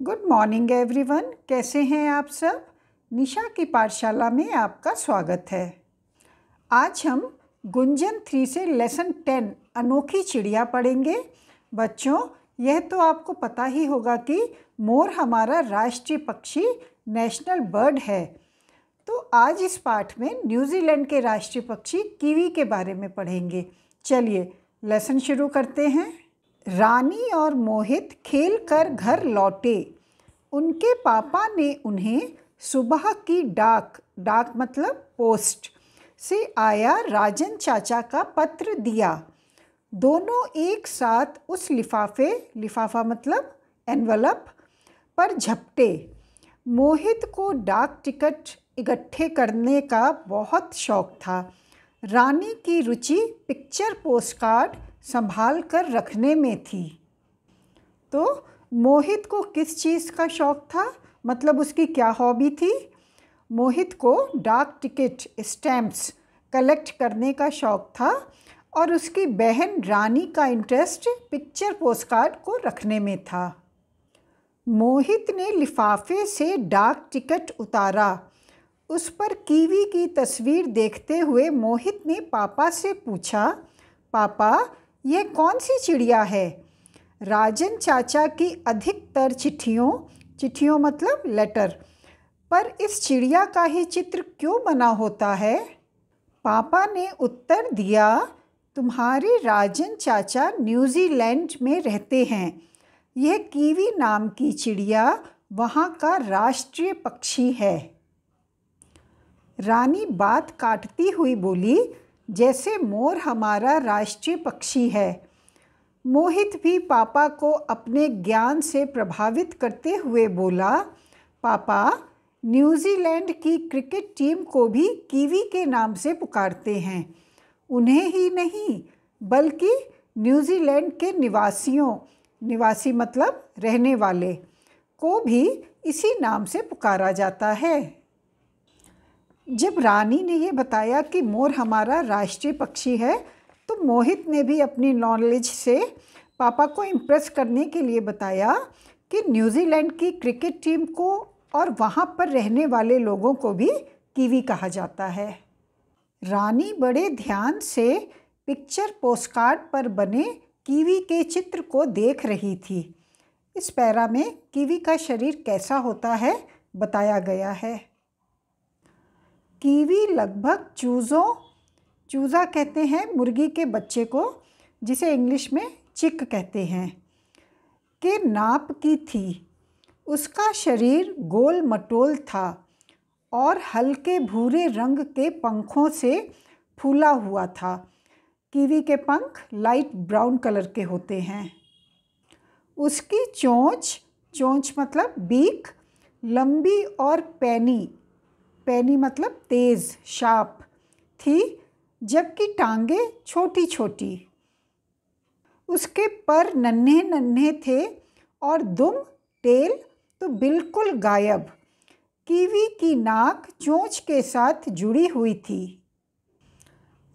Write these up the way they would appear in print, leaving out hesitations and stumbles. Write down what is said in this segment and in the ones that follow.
Good morning everyone, कैसे हैं आप सब। निशा की पाठशाला में आपका स्वागत है। आज हम गुंजन 3 से लेसन 10 अनोखी चिड़िया पढ़ेंगे। बच्चों, यह तो आपको पता ही होगा कि मोर हमारा राष्ट्रीय पक्षी नेशनल बर्ड है। तो आज इस पाठ में न्यूजीलैंड के राष्ट्रीय पक्षी कीवी के बारे में पढ़ेंगे। चलिए लेसन शुरू करते हैं। रानी और मोहित खेल कर घर लौटे। उनके पापा ने उन्हें सुबह की डाक मतलब पोस्ट से आया राजन चाचा का पत्र दिया। दोनों एक साथ उस लिफाफा मतलब एनवलप पर झपटे। मोहित को डाक टिकट इकट्ठे करने का बहुत शौक था। रानी की रुचि पिक्चर पोस्टकार्ड संभाल कर रखने में थी। तो मोहित को किस चीज़ का शौक था, मतलब उसकी क्या हॉबी थी। मोहित को डाक टिकट स्टैम्प्स कलेक्ट करने का शौक था और उसकी बहन रानी का इंटरेस्ट पिक्चर पोस्टकार्ड को रखने में था। मोहित ने लिफाफे से डाक टिकट उतारा। उस पर कीवी की तस्वीर देखते हुए मोहित ने पापा से पूछा, पापा यह कौन सी चिड़िया है। राजन चाचा की अधिकतर चिट्ठियों मतलब लेटर पर इस चिड़िया का ही चित्र क्यों बना होता है। पापा ने उत्तर दिया, तुम्हारे राजन चाचा न्यूजीलैंड में रहते हैं। यह कीवी नाम की चिड़िया वहाँ का राष्ट्रीय पक्षी है। रानी बात काटती हुई बोली, जैसे मोर हमारा राष्ट्रीय पक्षी है। मोहित भी पापा को अपने ज्ञान से प्रभावित करते हुए बोला, पापा न्यूजीलैंड की क्रिकेट टीम को भी कीवी के नाम से पुकारते हैं। उन्हें ही नहीं बल्कि न्यूजीलैंड के निवासी मतलब रहने वाले को भी इसी नाम से पुकारा जाता है। जब रानी ने ये बताया कि मोर हमारा राष्ट्रीय पक्षी है तो मोहित ने भी अपनी नॉलेज से पापा को इम्प्रेस करने के लिए बताया कि न्यूजीलैंड की क्रिकेट टीम को और वहाँ पर रहने वाले लोगों को भी कीवी कहा जाता है। रानी बड़े ध्यान से पिक्चर पोस्टकार्ड पर बने कीवी के चित्र को देख रही थी। इस पैरा में कीवी का शरीर कैसा होता है बताया गया है। कीवी लगभग चूज़ा कहते हैं मुर्गी के बच्चे को, जिसे इंग्लिश में चिक कहते हैं, के नाप की थी। उसका शरीर गोल मटोल था और हल्के भूरे रंग के पंखों से फूला हुआ था। कीवी के पंख लाइट ब्राउन कलर के होते हैं। उसकी चोंच मतलब बीक लंबी और पैनी मतलब तेज़ शार्प थी, जबकि टांगे छोटी छोटी। उसके पर नन्हे नन्हे थे और दुम टेल तो बिल्कुल गायब। कीवी की नाक चोंच के साथ जुड़ी हुई थी।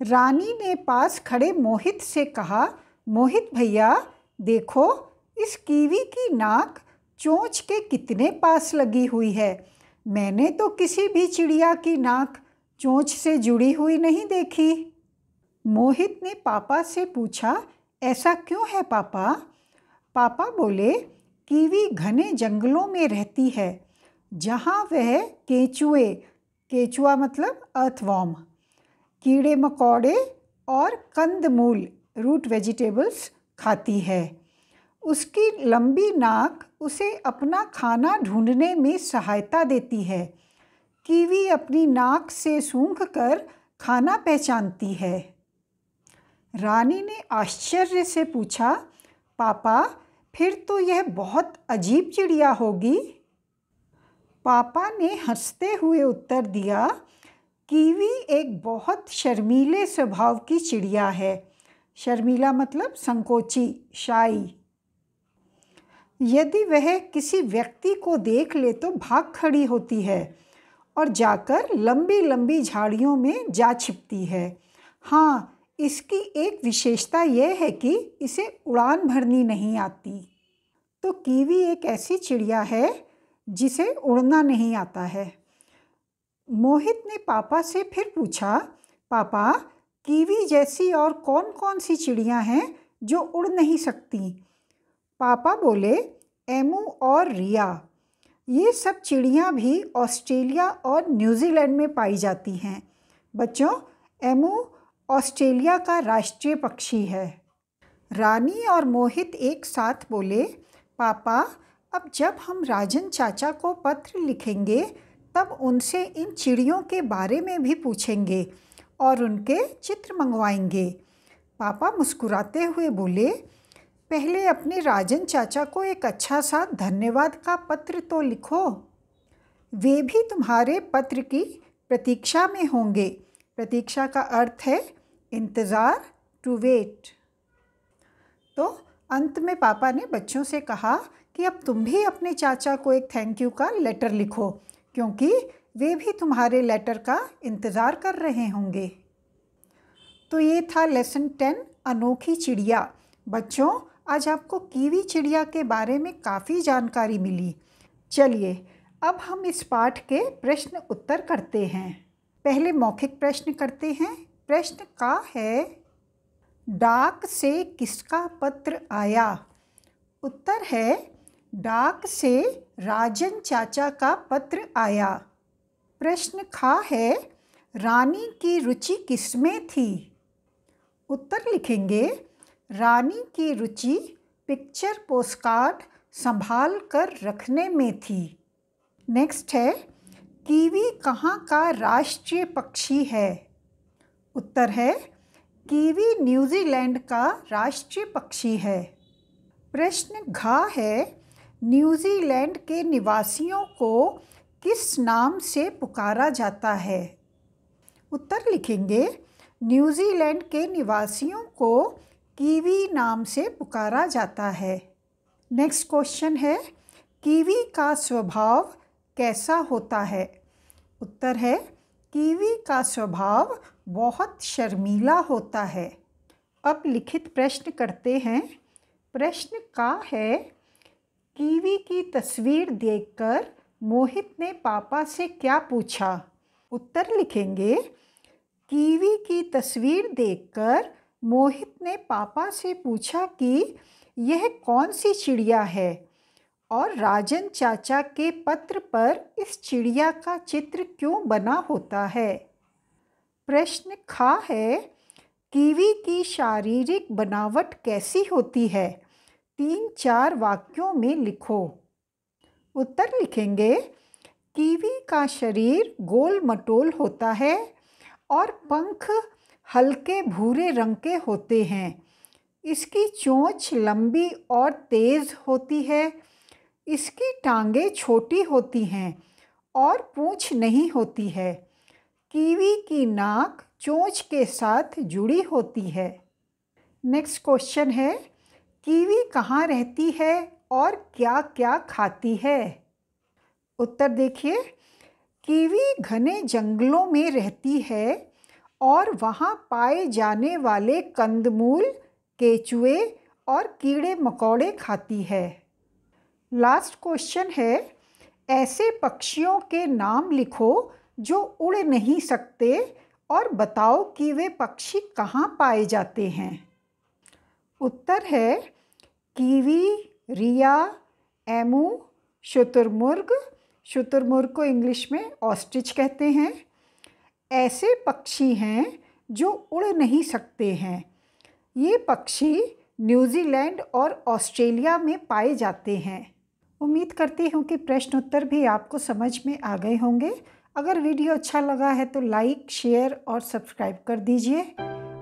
रानी ने पास खड़े मोहित से कहा, मोहित भैया देखो, इस कीवी की नाक चोंच के कितने पास लगी हुई है। मैंने तो किसी भी चिड़िया की नाक चोंच से जुड़ी हुई नहीं देखी। मोहित ने पापा से पूछा, ऐसा क्यों है पापा। पापा बोले, कीवी घने जंगलों में रहती है जहाँ वह केचुआ मतलब अर्थवॉर्म, कीड़े मकोड़े और कंदमूल रूट वेजिटेबल्स खाती है। उसकी लंबी नाक उसे अपना खाना ढूंढने में सहायता देती है। कीवी अपनी नाक से सूंघकर खाना पहचानती है। रानी ने आश्चर्य से पूछा, पापा फिर तो यह बहुत अजीब चिड़िया होगी। पापा ने हंसते हुए उत्तर दिया, कीवी एक बहुत शर्मीले स्वभाव की चिड़िया है। शर्मीला मतलब संकोची, शाई। यदि वह किसी व्यक्ति को देख ले तो भाग खड़ी होती है और जाकर लंबी लंबी झाड़ियों में जा छिपती है। हाँ, इसकी एक विशेषता यह है कि इसे उड़ान भरनी नहीं आती। तो कीवी एक ऐसी चिड़िया है जिसे उड़ना नहीं आता है। मोहित ने पापा से फिर पूछा, पापा, कीवी जैसी और कौन कौन सी चिड़ियाँ हैं जो उड़ नहीं सकती? पापा बोले, एमू और रिया। ये सब चिड़ियाँ भी ऑस्ट्रेलिया और न्यूजीलैंड में पाई जाती हैं। बच्चों, एमू ऑस्ट्रेलिया का राष्ट्रीय पक्षी है। रानी और मोहित एक साथ बोले, पापा, अब जब हम राजन चाचा को पत्र लिखेंगे तब उनसे इन चिड़ियों के बारे में भी पूछेंगे और उनके चित्र मंगवाएंगे। पापा मुस्कुराते हुए बोले, पहले अपने राजन चाचा को एक अच्छा सा धन्यवाद का पत्र तो लिखो। वे भी तुम्हारे पत्र की प्रतीक्षा में होंगे। प्रतीक्षा का अर्थ है इंतज़ार, टू वेट। तो अंत में पापा ने बच्चों से कहा कि अब तुम भी अपने चाचा को एक थैंक यू का लेटर लिखो, क्योंकि वे भी तुम्हारे लेटर का इंतज़ार कर रहे होंगे। तो ये था लेसन 10 अनोखी चिड़िया। बच्चों, आज आपको कीवी चिड़िया के बारे में काफ़ी जानकारी मिली। चलिए अब हम इस पाठ के प्रश्न उत्तर करते हैं। पहले मौखिक प्रश्न करते हैं। प्रश्न का है, डाक से किसका पत्र आया? उत्तर है, डाक से राजन चाचा का पत्र आया। प्रश्न खा है, रानी की रुचि किसमें थी? उत्तर लिखेंगे, रानी की रुचि पिक्चर पोस्टकार्ड संभाल कर रखने में थी। नेक्स्ट है, कीवी कहाँ का राष्ट्रीय पक्षी है? उत्तर है, कीवी न्यूजीलैंड का राष्ट्रीय पक्षी है। प्रश्न घ है, न्यूजीलैंड के निवासियों को किस नाम से पुकारा जाता है? उत्तर लिखेंगे, न्यूजीलैंड के निवासियों को कीवी नाम से पुकारा जाता है। नेक्स्ट क्वेश्चन है, कीवी का स्वभाव कैसा होता है? उत्तर है, कीवी का स्वभाव बहुत शर्मीला होता है। अब लिखित प्रश्न करते हैं। प्रश्न का है, कीवी की तस्वीर देखकर मोहित ने पापा से क्या पूछा? उत्तर लिखेंगे, कीवी की तस्वीर देखकर मोहित ने पापा से पूछा कि यह कौन सी चिड़िया है और राजन चाचा के पत्र पर इस चिड़िया का चित्र क्यों बना होता है। प्रश्न खा है, कीवी की शारीरिक बनावट कैसी होती है? 3-4 वाक्यों में लिखो। उत्तर लिखेंगे, कीवी का शरीर गोल मटोल होता है और पंख हल्के भूरे रंग के होते हैं। इसकी चोंच लंबी और तेज़ होती है। इसकी टांगें छोटी होती हैं और पूंछ नहीं होती है। कीवी की नाक चोंच के साथ जुड़ी होती है। नेक्स्ट क्वेश्चन है, कीवी कहाँ रहती है और क्या क्या खाती है? उत्तर देखिए, कीवी घने जंगलों में रहती है और वहाँ पाए जाने वाले कंदमूल, केचुए और कीड़े मकोड़े खाती है। लास्ट क्वेश्चन है, ऐसे पक्षियों के नाम लिखो जो उड़ नहीं सकते और बताओ कि वे पक्षी कहाँ पाए जाते हैं। उत्तर है, कीवी, रिया, एमू, शुतुरमुर्ग, शुतुरमुर्ग को इंग्लिश में ऑस्ट्रिच कहते हैं, ऐसे पक्षी हैं जो उड़ नहीं सकते हैं। ये पक्षी न्यूजीलैंड और ऑस्ट्रेलिया में पाए जाते हैं। उम्मीद करती हूँ कि प्रश्न उत्तर भी आपको समझ में आ गए होंगे। अगर वीडियो अच्छा लगा है तो लाइक, शेयर और सब्सक्राइब कर दीजिए।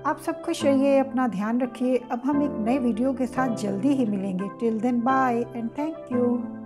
आप सब खुश रहिए, अपना ध्यान रखिए। अब हम एक नए वीडियो के साथ जल्दी ही मिलेंगे। Till then bye and thank you.